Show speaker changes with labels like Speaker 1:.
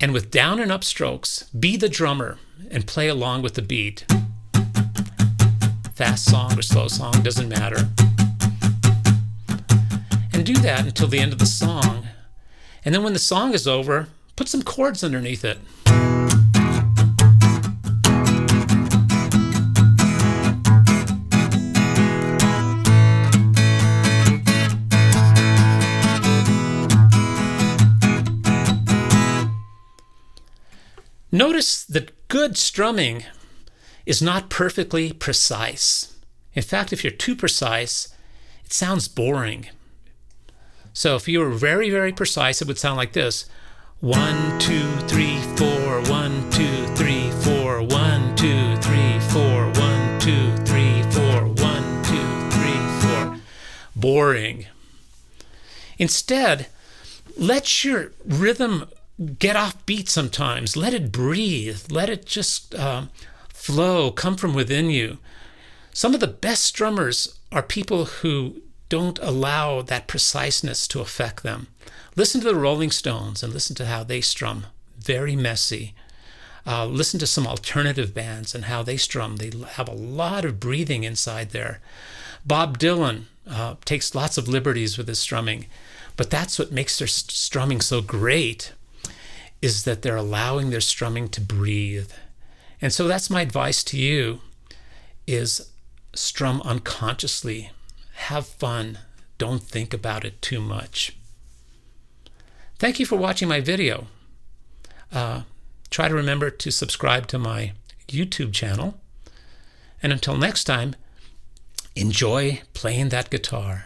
Speaker 1: And with down and up strokes, be the drummer and play along with the beat. Fast song or slow song, doesn't matter. And do that until the end of the song. And then when the song is over, put some chords underneath it. Notice that good strumming is not perfectly precise. In fact, if you're too precise, it sounds boring. So if you were very, very precise, it would sound like this. 1, 2, 3, 4, 1, 2, 3, 4, 1, 2, 3, 4, 1, 2, 3, 4, 1, 2, 3, 4. Boring. Instead, let your rhythm get off beat sometimes. Let it breathe. Let it just flow, come from within you. Some of the best strummers are people who don't allow that preciseness to affect them. Listen to the Rolling Stones and listen to how they strum. Very messy. Listen to some alternative bands and how they strum. They have a lot of breathing inside there. Bob Dylan takes lots of liberties with his strumming, but that's what makes their strumming so great, is that they're allowing their strumming to breathe. And so that's my advice to you, is strum unconsciously. Have fun. Don't think about it too much. Thank you for watching my video. Try to remember to subscribe to my YouTube channel. And until next time, enjoy playing that guitar.